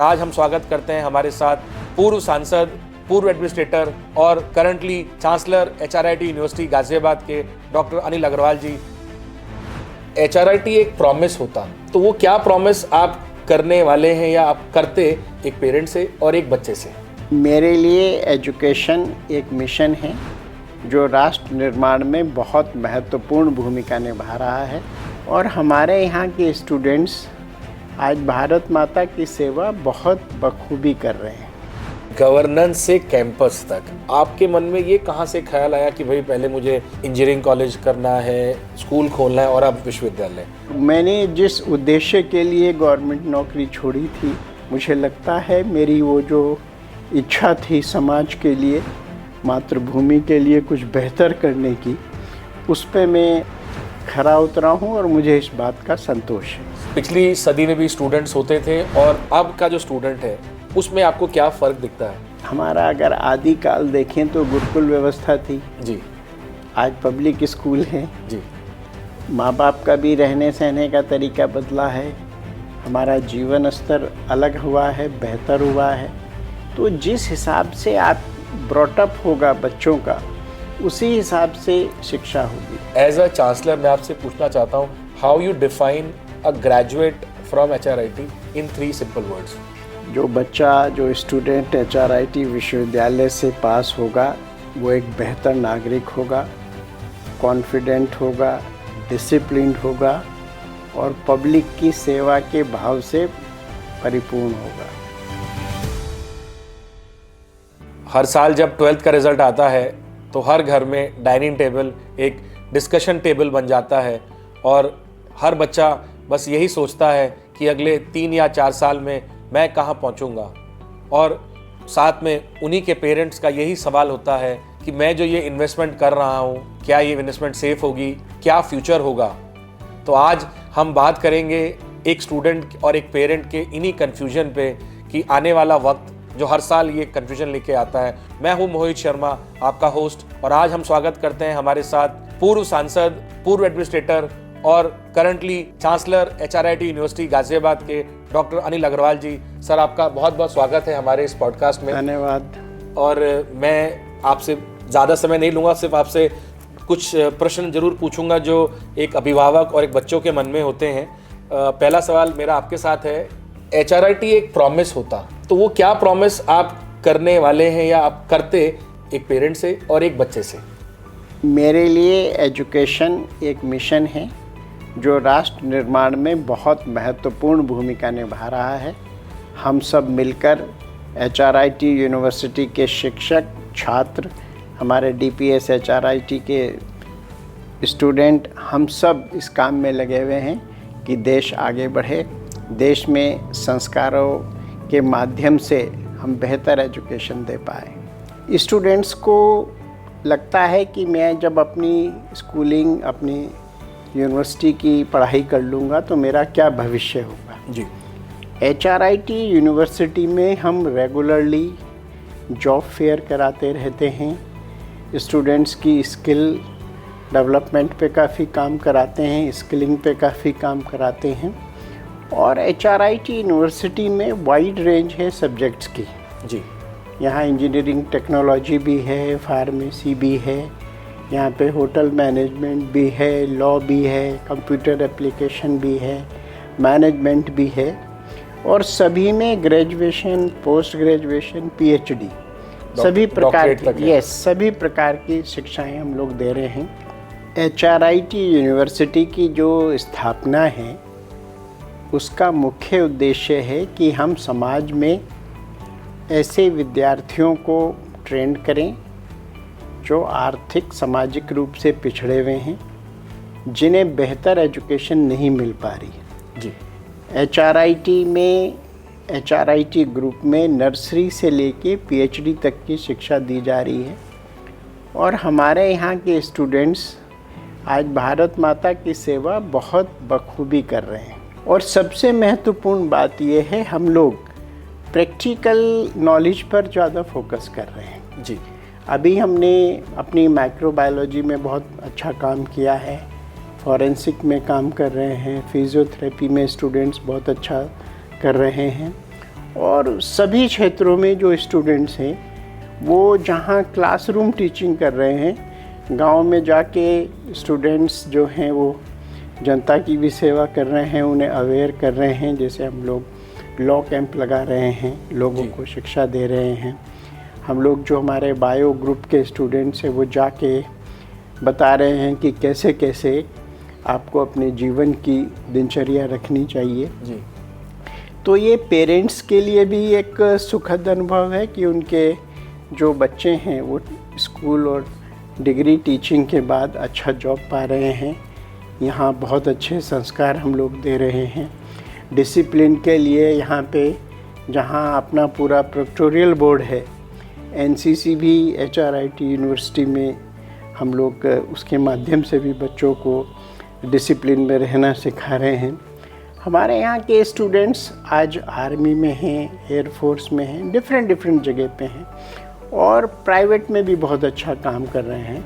आज हम स्वागत करते हैं हमारे साथ पूर्व सांसद, पूर्व एडमिनिस्ट्रेटर और करंटली चांसलर एचआरआईटी यूनिवर्सिटी गाजियाबाद के डॉक्टर अनिल अग्रवाल जी। एचआरआईटी एक प्रॉमिस होता, तो वो क्या प्रॉमिस आप करने वाले हैं या आप करते एक पेरेंट से और एक बच्चे से? मेरे लिए एजुकेशन एक मिशन है जो राष्ट्र निर्माण में बहुत महत्वपूर्ण भूमिका निभा रहा है और हमारे यहाँ के स्टूडेंट्स आज भारत माता की सेवा बहुत बखूबी कर रहे हैं। गवर्नेंस से कैंपस तक आपके मन में ये कहाँ से ख्याल आया कि भाई पहले मुझे इंजीनियरिंग कॉलेज करना है, स्कूल खोलना है और अब विश्वविद्यालय? मैंने जिस उद्देश्य के लिए गवर्नमेंट नौकरी छोड़ी थी, मुझे लगता है मेरी वो जो इच्छा थी समाज के लिए, मातृभूमि के लिए कुछ बेहतर करने की, उस पर मैं खरा उतरा हूँ और मुझे इस बात का संतोष है। पिछली सदी में भी स्टूडेंट्स होते थे और अब का जो स्टूडेंट है उसमें आपको क्या फ़र्क दिखता है? हमारा अगर आदिकाल देखें तो गुरुकुल व्यवस्था थी जी, आज पब्लिक स्कूल है जी। माँ बाप का भी रहने सहने का तरीका बदला है, हमारा जीवन स्तर अलग हुआ है, बेहतर हुआ है। तो जिस हिसाब से आप ब्रॉटअप होगा बच्चों का, उसी हिसाब से शिक्षा होगी। एज अ चांसलर मैं आपसे पूछना चाहता हूँ, how you define a graduate from HRIT in 3 simple words? जो बच्चा, जो स्टूडेंट एचआरआईटी विश्वविद्यालय से पास होगा वो एक बेहतर नागरिक होगा, कॉन्फिडेंट होगा, डिसिप्लिन्ड होगा और पब्लिक की सेवा के भाव से परिपूर्ण होगा। हर साल जब 12th का रिजल्ट आता है तो हर घर में डाइनिंग टेबल एक डिस्कशन टेबल बन जाता है और हर बच्चा बस यही सोचता है कि अगले 3 या 4 साल में मैं कहाँ पहुँचूँगा, और साथ में उन्हीं के पेरेंट्स का यही सवाल होता है कि मैं जो ये इन्वेस्टमेंट कर रहा हूँ, क्या ये इन्वेस्टमेंट सेफ होगी, क्या फ्यूचर होगा। तो आज हम बात करेंगे एक स्टूडेंट और एक पेरेंट के इन्हीं कन्फ्यूजन पे कि आने वाला वक्त जो हर साल ये कन्फ्यूजन लेके आता है। मैं हूँ मोहित शर्मा, आपका होस्ट, और आज हम स्वागत करते हैं हमारे साथ पूर्व सांसद, पूर्व एडमिनिस्ट्रेटर और करंटली चांसलर एचआरआईटी यूनिवर्सिटी गाजियाबाद के डॉक्टर अनिल अग्रवाल जी। सर, आपका बहुत बहुत स्वागत है हमारे इस पॉडकास्ट में। धन्यवाद। और मैं आपसे ज़्यादा समय नहीं लूँगा, सिर्फ आपसे कुछ प्रश्न जरूर पूछूंगा जो एक अभिभावक और एक बच्चों के मन में होते हैं। पहला सवाल मेरा आपके साथ है, एचआरआईटी एक प्रॉमिस होता, तो वो क्या प्रॉमिस आप करने वाले हैं या आप करते एक पेरेंट से और एक बच्चे से? मेरे लिए एजुकेशन एक मिशन है जो राष्ट्र निर्माण में बहुत महत्वपूर्ण भूमिका निभा रहा है। हम सब मिलकर एचआरआईटी यूनिवर्सिटी के शिक्षक, छात्र, हमारे डीपीएस एचआरआईटी के स्टूडेंट, हम सब इस काम में लगे हुए हैं कि देश आगे बढ़े, देश में संस्कारों के माध्यम से हम बेहतर एजुकेशन दे पाए। स्टूडेंट्स को लगता है कि मैं जब अपनी स्कूलिंग, अपनी यूनिवर्सिटी की पढ़ाई कर लूँगा तो मेरा क्या भविष्य होगा। जी। एचआरआईटी यूनिवर्सिटी में हम रेगुलरली जॉब फेयर कराते रहते हैं, स्टूडेंट्स की स्किल डेवलपमेंट पे काफ़ी काम कराते हैं, स्किलिंग पे काफ़ी काम कराते हैं। और एचआरआईटी यूनिवर्सिटी में वाइड रेंज है सब्जेक्ट्स की। जी। यहाँ इंजीनियरिंग टेक्नोलॉजी भी है, फार्मेसी भी है, यहाँ पे होटल मैनेजमेंट भी है, लॉ भी है, कंप्यूटर एप्लीकेशन भी है, मैनेजमेंट भी है, और सभी में ग्रेजुएशन, पोस्ट ग्रेजुएशन, पीएचडी, सभी प्रकार की, सभी प्रकार की शिक्षाएं हम लोग दे रहे हैं। एचआरआईटी यूनिवर्सिटी की जो स्थापना है उसका मुख्य उद्देश्य है कि हम समाज में ऐसे विद्यार्थियों को ट्रेन करें जो आर्थिक, सामाजिक रूप से पिछड़े हुए हैं, जिन्हें बेहतर एजुकेशन नहीं मिल पा रही है। जी। एचआरआईटी में, एचआरआईटी ग्रुप में नर्सरी से लेके पीएचडी तक की शिक्षा दी जा रही है और हमारे यहाँ के स्टूडेंट्स आज भारत माता की सेवा बहुत बखूबी कर रहे हैं। और सबसे महत्वपूर्ण बात यह है, हम लोग प्रैक्टिकल नॉलेज पर ज़्यादा फोकस कर रहे हैं। जी। अभी हमने अपनी माइक्रोबायोलॉजी में बहुत अच्छा काम किया है, फॉरेंसिक में काम कर रहे हैं, फिजियोथेरेपी में स्टूडेंट्स बहुत अच्छा कर रहे हैं और सभी क्षेत्रों में जो स्टूडेंट्स हैं वो जहाँ क्लासरूम टीचिंग कर रहे हैं, गांव में जाके स्टूडेंट्स जो हैं वो जनता की भी सेवा कर रहे हैं, उन्हें अवेयर कर रहे हैं। जैसे हम लोग लॉ कैंप लगा रहे हैं, लोगों को शिक्षा दे रहे हैं। हम लोग जो हमारे बायो ग्रुप के स्टूडेंट्स हैं वो जाके बता रहे हैं कि कैसे कैसे आपको अपने जीवन की दिनचर्या रखनी चाहिए जी। तो ये पेरेंट्स के लिए भी एक सुखद अनुभव है कि उनके जो बच्चे हैं वो स्कूल और डिग्री टीचिंग के बाद अच्छा जॉब पा रहे हैं। यहाँ बहुत अच्छे संस्कार हम लोग दे रहे हैं। डिसिप्लिन के लिए यहाँ पे जहाँ अपना पूरा प्रोक्टोरियल बोर्ड है, एनसीसी भी HRIT यूनिवर्सिटी में हम लोग उसके माध्यम से भी बच्चों को डिसिप्लिन में रहना सिखा रहे हैं। हमारे यहाँ के स्टूडेंट्स आज आर्मी में हैं, एयरफोर्स में हैं, डिफरेंट जगह पे हैं और प्राइवेट में भी बहुत अच्छा काम कर रहे हैं।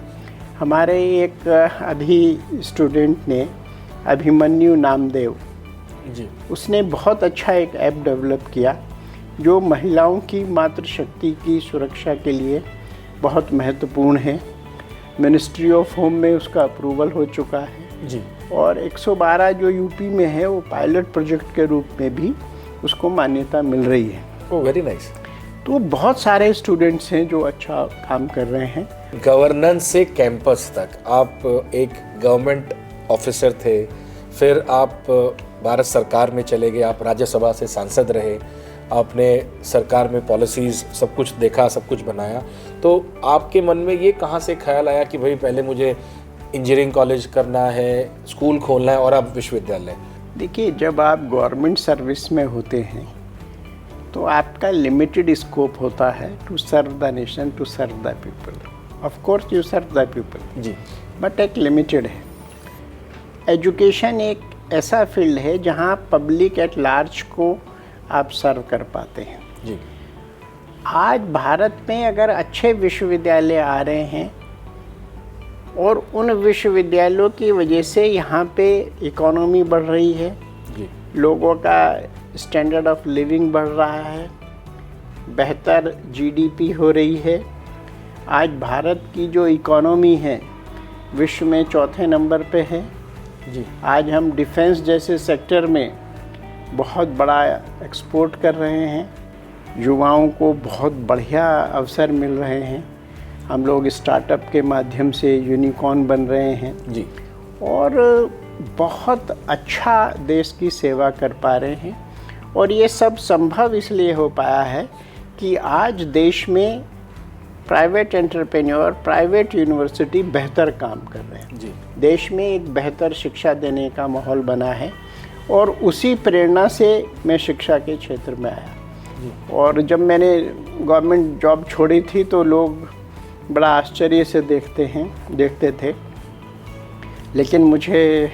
हमारे एक अभी स्टूडेंट ने, अभिमन्यु नामदेव जी, उसने बहुत अच्छा एक ऐप डेवलप किया जो महिलाओं की मातृशक्ति की सुरक्षा के लिए बहुत महत्वपूर्ण है। मिनिस्ट्री ऑफ होम में उसका अप्रूवल हो चुका है जी, और 112 जो यूपी में है वो पायलट प्रोजेक्ट के रूप में भी उसको मान्यता मिल रही है। Oh very nice. तो बहुत सारे स्टूडेंट्स हैं जो अच्छा काम कर रहे हैं। गवर्नेंस से कैंपस तक आप एक गवर्नमेंट ऑफिसर थे, फिर आप भारत सरकार में चले गए, आप राज्यसभा से सांसद रहे, आपने सरकार में पॉलिसीज़ सब कुछ देखा, सब कुछ बनाया। तो आपके मन में ये कहाँ से ख्याल आया कि भाई पहले मुझे इंजीनियरिंग कॉलेज करना है, स्कूल खोलना है और अब विश्वविद्यालय? देखिए, जब आप गवर्नमेंट सर्विस में होते हैं तो आपका लिमिटेड स्कोप होता है to serve the nation, to serve the people. Of course you serve the people जी, बट एक लिमिटेड है। एजुकेशन एक ऐसा फील्ड है जहाँ पब्लिक एट लार्ज को आप सर्व कर पाते हैं। जी, आज भारत में अगर अच्छे विश्वविद्यालय आ रहे हैं और उन विश्वविद्यालयों की वजह से यहाँ पे इकोनॉमी बढ़ रही है, जी, लोगों का स्टैंडर्ड ऑफ लिविंग बढ़ रहा है, बेहतर जीडीपी हो रही है। आज भारत की जो इकोनॉमी है विश्व में चौथे नंबर पे है। जी, आज हम डिफेंस जैसे सेक्टर में बहुत बड़ा एक्सपोर्ट कर रहे हैं। युवाओं को बहुत बढ़िया अवसर मिल रहे हैं। हम लोग स्टार्टअप के माध्यम से यूनिकॉर्न बन रहे हैं जी, और बहुत अच्छा देश की सेवा कर पा रहे हैं। और ये सब संभव इसलिए हो पाया है कि आज देश में प्राइवेट एंटरप्रेन्योर, प्राइवेट यूनिवर्सिटी बेहतर काम कर रहे हैं। जी, देश में एक बेहतर शिक्षा देने का माहौल बना है और उसी प्रेरणा से मैं शिक्षा के क्षेत्र में आया। और जब मैंने गवर्नमेंट जॉब छोड़ी थी तो लोग बड़ा आश्चर्य से देखते थे, लेकिन मुझे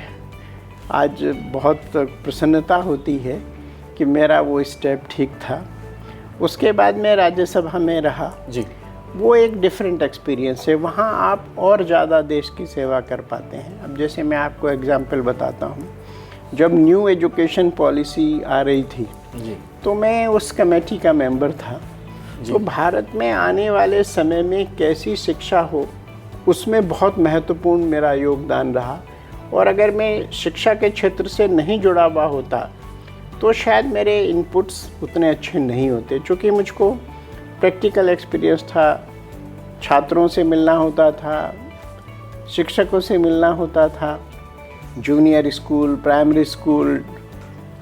आज बहुत प्रसन्नता होती है कि मेरा वो स्टेप ठीक था। उसके बाद मैं राज्यसभा में रहा। जी, वो एक डिफरेंट एक्सपीरियंस है, वहाँ आप और ज़्यादा देश की सेवा कर पाते हैं। अब जैसे मैं आपको एग्जांपल बताता हूँ, जब न्यू एजुकेशन पॉलिसी आ रही थी जी, तो मैं उस कमेटी का मेंबर था। तो भारत में आने वाले समय में कैसी शिक्षा हो, उसमें बहुत महत्वपूर्ण मेरा योगदान रहा। और अगर मैं शिक्षा के क्षेत्र से नहीं जुड़ा हुआ होता तो शायद मेरे इनपुट्स उतने अच्छे नहीं होते, क्योंकि मुझको प्रैक्टिकल एक्सपीरियंस था, छात्रों से मिलना होता था, शिक्षकों से मिलना होता था, junior school, primary school,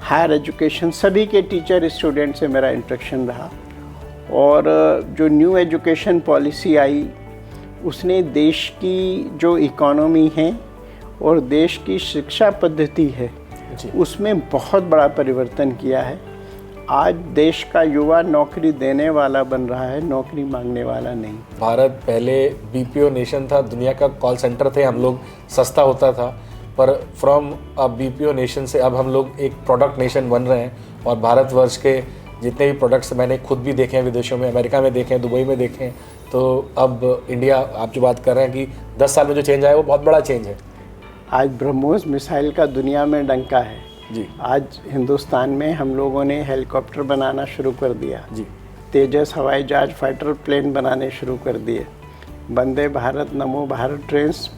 higher education, सभी के टीचर स्टूडेंट से मेरा इंटरेक्शन रहा। और जो न्यू एजुकेशन पॉलिसी आई उसने देश की जो इकोनॉमी है और देश की शिक्षा पद्धति है उसमें बहुत बड़ा परिवर्तन किया है। आज देश का युवा नौकरी देने वाला बन रहा है, नौकरी मांगने वाला नहीं। भारत पहले बीपीओ नेशन था, दुनिया का कॉल सेंटर थे, हम लोग सस्ता होता था, पर फ्रॉम अ बीपीओ नेशन से अब हम लोग एक प्रोडक्ट नेशन बन रहे हैं। और भारतवर्ष के जितने भी प्रोडक्ट्स मैंने खुद भी देखे हैं, विदेशों में, अमेरिका में देखे हैं, दुबई में देखे हैं, तो अब इंडिया, आप जो बात कर रहे हैं कि 10 साल में जो चेंज आया वो बहुत बड़ा चेंज है। आज ब्रह्मोस मिसाइल का दुनिया में डंका है। जी आज हिंदुस्तान में हम लोगों ने हेलीकॉप्टर बनाना शुरू कर दिया, जी तेजस हवाई जहाज फाइटर प्लेन बनाने शुरू कर दिए, वंदे भारत नमो भारत ट्रेन्स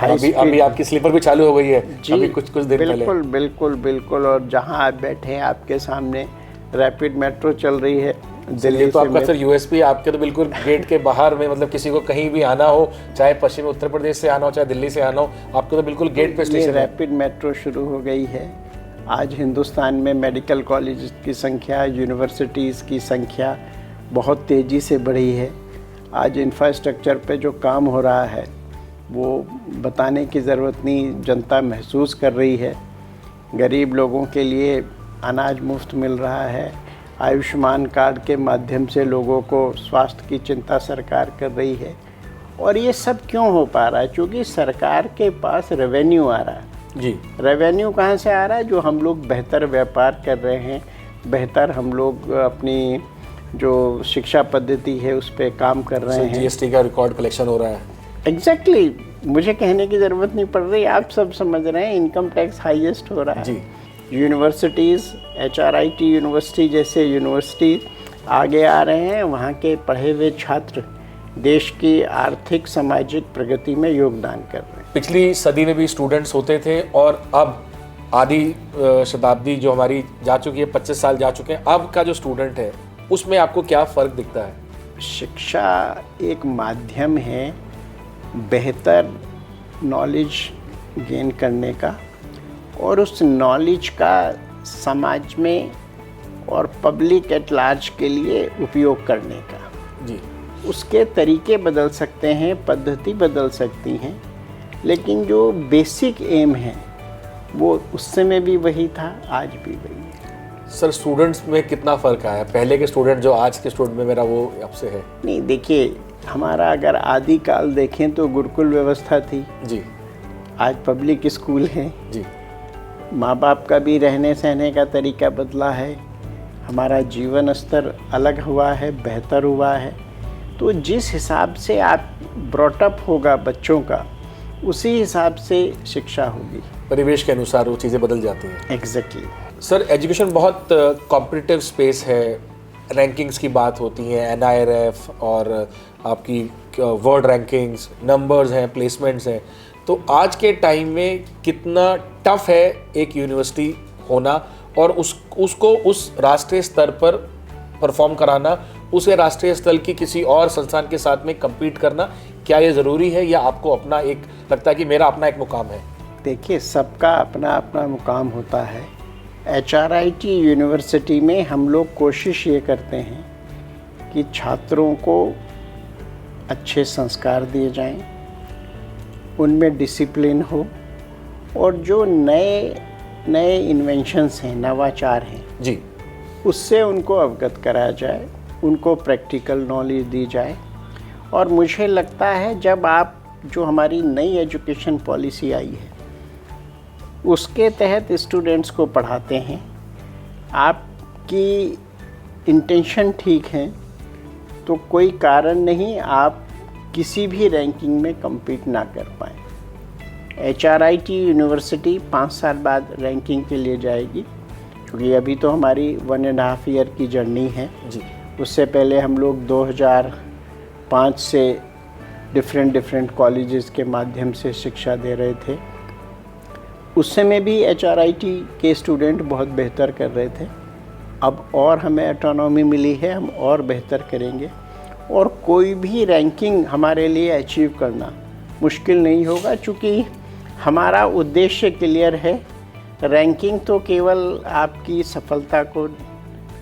अभी आपकी स्लीपर भी चालू हो गई है जी, अभी कुछ दिन पहले। बिल्कुल बिल्कुल बिल्कुल। और जहां आप बैठे हैं आपके सामने रैपिड मेट्रो चल रही है दिल्ली तो से। आपका सर यूएसपी आपके तो बिल्कुल गेट के बाहर में, मतलब किसी को कहीं भी आना हो, चाहे पश्चिमी उत्तर प्रदेश से आना हो चाहे दिल्ली से आना हो, आपको तो बिल्कुल गेट पे स्टेशन है। रैपिड मेट्रो शुरू हो गई है। आज हिंदुस्तान में मेडिकल कॉलेज की संख्या, यूनिवर्सिटीज़ की संख्या बहुत तेज़ी से बढ़ी है। आज इंफ्रास्ट्रक्चर पे जो काम हो रहा है वो बताने की ज़रूरत नहीं, जनता महसूस कर रही है। गरीब लोगों के लिए अनाज मुफ्त मिल रहा है, आयुष्मान कार्ड के माध्यम से लोगों को स्वास्थ्य की चिंता सरकार कर रही है। और ये सब क्यों हो पा रहा है? क्योंकि सरकार के पास रेवेन्यू आ रहा है। जी, रेवेन्यू कहाँ से आ रहा है? जो हम लोग बेहतर व्यापार कर रहे हैं, बेहतर हम लोग अपनी जो शिक्षा पद्धति है उस पर काम कर रहे हैं। जीएसटी का रिकॉर्ड कलेक्शन हो रहा है। एग्जैक्टली मुझे कहने की ज़रूरत नहीं पड़ रही, आप सब समझ रहे हैं। इनकम टैक्स हाईएस्ट हो रहा है जी। यूनिवर्सिटीज़, HRIT यूनिवर्सिटी जैसे यूनिवर्सिटी आगे आ रहे हैं। वहाँ के पढ़े हुए छात्र देश की आर्थिक सामाजिक प्रगति में योगदान कर रहे हैं। पिछली सदी में भी स्टूडेंट्स होते थे और अब आधी शताब्दी जो हमारी जा चुकी है, 25 साल जा चुके हैं, अब का जो स्टूडेंट है उसमें आपको क्या फ़र्क दिखता है? शिक्षा एक माध्यम है बेहतर नॉलेज गेन करने का और उस नॉलेज का समाज में और पब्लिक एट लार्ज के लिए उपयोग करने का। जी, उसके तरीके बदल सकते हैं, पद्धति बदल सकती हैं, लेकिन जो बेसिक एम है वो उस समय भी वही था, आज भी वही है। सर स्टूडेंट्स में कितना फ़र्क आया? पहले के स्टूडेंट जो आज के स्टूडेंट में, मेरा वो आपसे है। नहीं, देखिए हमारा अगर आदिकाल देखें तो गुरुकुल व्यवस्था थी, जी, आज पब्लिक स्कूल है। जी, माँ बाप का भी रहने सहने का तरीका बदला है, हमारा जीवन स्तर अलग हुआ है, बेहतर हुआ है। तो जिस हिसाब से आप ब्रॉटअप होगा बच्चों का, उसी हिसाब से शिक्षा होगी। परिवेश के अनुसार वो चीज़ें बदल जाती हैं। एग्जैक्टली। सर एजुकेशन बहुत कॉम्पिटिटिव स्पेस है, रैंकिंग्स की बात होती है, NIRF और आपकी वर्ल्ड रैंकिंग्स, नंबर्स हैं, प्लेसमेंट्स हैं। तो आज के टाइम में कितना टफ है एक यूनिवर्सिटी होना और उसको उस राष्ट्रीय स्तर पर परफॉर्म कराना, उसे राष्ट्रीय स्तर की किसी और संस्थान के साथ में compete करना, क्या ये ज़रूरी है या आपको अपना एक लगता है कि मेरा अपना एक मुकाम है? देखिए, सबका अपना अपना मुकाम होता है। HRIT यूनिवर्सिटी में हम लोग कोशिश ये करते हैं कि छात्रों को अच्छे संस्कार दिए जाएं, उनमें डिसिप्लिन हो और जो नए नए इन्वेंशंस हैं, नवाचार हैं जी, उससे उनको अवगत कराया जाए, उनको प्रैक्टिकल नॉलेज दी जाए। और मुझे लगता है जब आप जो हमारी नई एजुकेशन पॉलिसी आई है उसके तहत स्टूडेंट्स को पढ़ाते हैं, आपकी इंटेंशन ठीक है तो कोई कारण नहीं आप किसी भी रैंकिंग में compete ना कर पाएँ। HRIT यूनिवर्सिटी 5 साल बाद रैंकिंग के लिए जाएगी, क्योंकि अभी तो हमारी 1.5 ईयर की जर्नी है। जी, उससे पहले हम लोग 2005 से डिफरेंट कॉलेजेस के माध्यम से शिक्षा दे रहे थे। उस समय भी HRIT के स्टूडेंट बहुत बेहतर कर रहे थे। अब और हमें ऑटोनॉमी मिली है, हम और बेहतर करेंगे और कोई भी रैंकिंग हमारे लिए अचीव करना मुश्किल नहीं होगा, क्योंकि हमारा उद्देश्य क्लियर है। रैंकिंग तो केवल आपकी सफलता को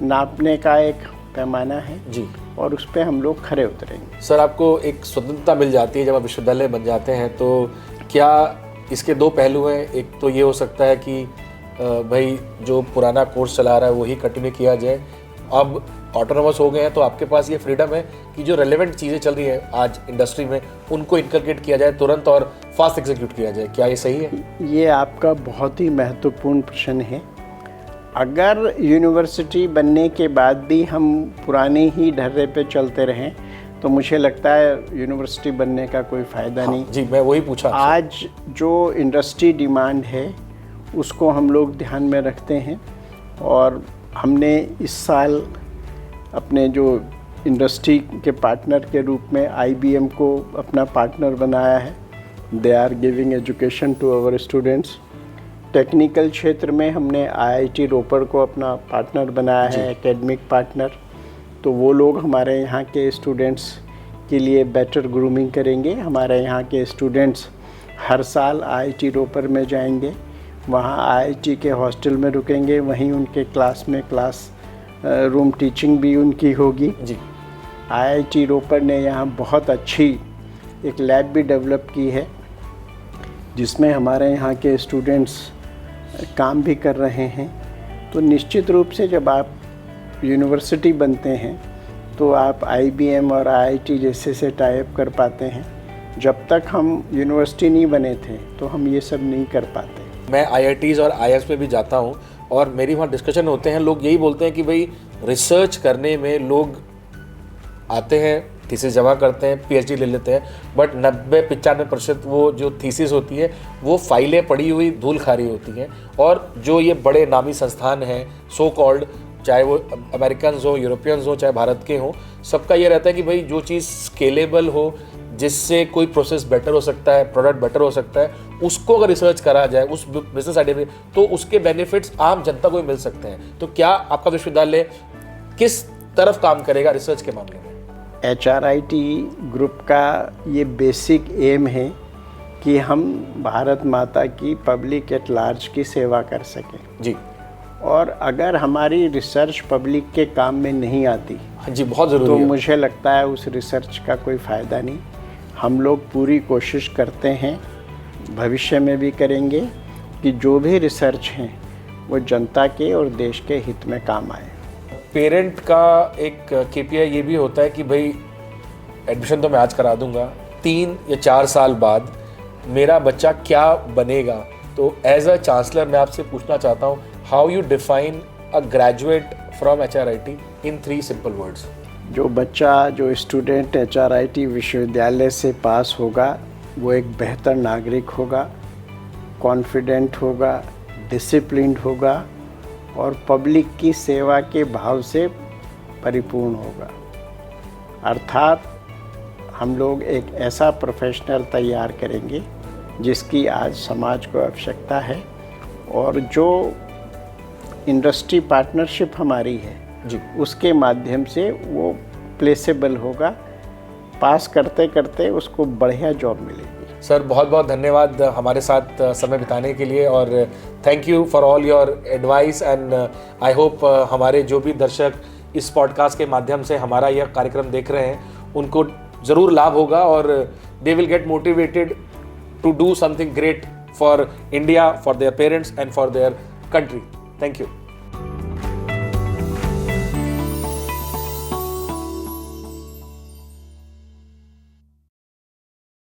नापने का एक पैमाना है जी, और उस पर हम लोग खरे उतरेंगे। सर आपको एक स्वतंत्रता मिल जाती है जब आप विश्वविद्यालय बन जाते हैं, तो क्या इसके दो पहलू हैं? एक तो ये हो सकता है कि भाई जो पुराना कोर्स चला रहा है वही कंटिन्यू किया जाए, अब ऑटोनोमस हो गए हैं तो आपके पास ये फ्रीडम है कि जो रेलेवेंट चीज़ें चल रही हैं आज इंडस्ट्री में उनको इनकलकेट किया जाए तुरंत और फास्ट एग्जीक्यूट किया जाए। क्या ये सही है? ये आपका बहुत ही महत्वपूर्ण प्रश्न है। अगर यूनिवर्सिटी बनने के बाद भी हम पुराने ही ढर्रे पे चलते रहें तो मुझे लगता है यूनिवर्सिटी बनने का कोई फ़ायदा नहीं। जी, मैं वही पूछा। आज जो इंडस्ट्री डिमांड है उसको हम लोग ध्यान में रखते हैं। और हमने इस साल अपने जो इंडस्ट्री के पार्टनर के रूप में IBM को अपना पार्टनर बनाया है। They are giving education to our students. Technical क्षेत्र में हमने IIT रोपड़ को अपना पार्टनर बनाया है, एकेडमिक पार्टनर। तो वो लोग हमारे यहाँ के स्टूडेंट्स के लिए बेटर ग्रूमिंग करेंगे। हमारे यहाँ के स्टूडेंट्स हर साल IIT रोपड़ में जाएंगे, वहाँ IIT के हॉस्टल में रुकेंगे, वहीं उनके क्लास रूम टीचिंग भी उनकी होगी जी। IIT रोपड़ ने यहाँ बहुत अच्छी एक लैब भी डेवलप की है, जिसमें हमारे यहाँ के स्टूडेंट्स काम भी कर रहे हैं। तो निश्चित रूप से जब आप यूनिवर्सिटी बनते हैं तो आप IBM और IIT जैसे से टाई अप कर पाते हैं। जब तक हम यूनिवर्सिटी नहीं बने थे तो हम ये सब नहीं कर पाते। मैं IITs और IIMs में भी जाता हूँ और मेरी वहाँ डिस्कशन होते हैं, लोग यही बोलते हैं कि भाई रिसर्च करने में लोग आते हैं, थीसिस जमा करते हैं, PhD ले लेते हैं, बट 90-95% वो जो थीसिस होती है वो फाइलें पड़ी हुई धूल खा रही होती हैं। और जो ये बड़े नामी संस्थान हैं सो कॉल्ड, चाहे वो अमेरिकन हो, यूरोपियंस हो, चाहे भारत के हों, सबका ये रहता है कि भाई जो चीज़ स्केलेबल हो, जिससे कोई प्रोसेस बेटर हो सकता है, प्रोडक्ट बेटर हो सकता है, उसको अगर रिसर्च करा जाए उस बिजनेस आइडिया में, तो उसके बेनिफिट्स आम जनता को मिल सकते हैं। तो क्या आपका विश्वविद्यालय किस तरफ काम करेगा रिसर्च के मामले में? HRIT ग्रुप का ये बेसिक एम है कि हम भारत माता की पब्लिक एट लार्ज की सेवा कर सकें जी। और अगर हमारी रिसर्च पब्लिक के काम में नहीं आती जी, बहुत ज़रूरी तो है। मुझे लगता है उस रिसर्च का कोई फ़ायदा नहीं। हम लोग पूरी कोशिश करते हैं, भविष्य में भी करेंगे, कि जो भी रिसर्च हैं वो जनता के और देश के हित में काम आए। पेरेंट का एक KPI ये भी होता है कि भाई एडमिशन तो मैं आज करा दूंगा, 3 या 4 साल बाद मेरा बच्चा क्या बनेगा। तो एज अ चांसलर मैं आपसे पूछना चाहता हूँ, how you define a graduate from HRIT in 3 simple words? जो बच्चा, जो स्टूडेंट HRIT विश्वविद्यालय से पास होगा वो एक बेहतर नागरिक होगा, कॉन्फिडेंट होगा, डिसिप्लिन्ड होगा और पब्लिक की सेवा के भाव से परिपूर्ण होगा। अर्थात हम लोग एक ऐसा प्रोफेशनल तैयार करेंगे जिसकी आज समाज को आवश्यकता है। और जो इंडस्ट्री पार्टनरशिप हमारी है जी, उसके माध्यम से वो प्लेसेबल होगा, पास करते करते उसको बढ़िया जॉब मिलेगी। सर बहुत बहुत धन्यवाद हमारे साथ समय बिताने के लिए, और thank you for all your advice. And I hope हमारे जो भी दर्शक इस पॉडकास्ट के माध्यम से हमारा यह कार्यक्रम देख रहे हैं उनको ज़रूर लाभ होगा और they will get motivated to do something great for India, for their parents and for their country. Thank you.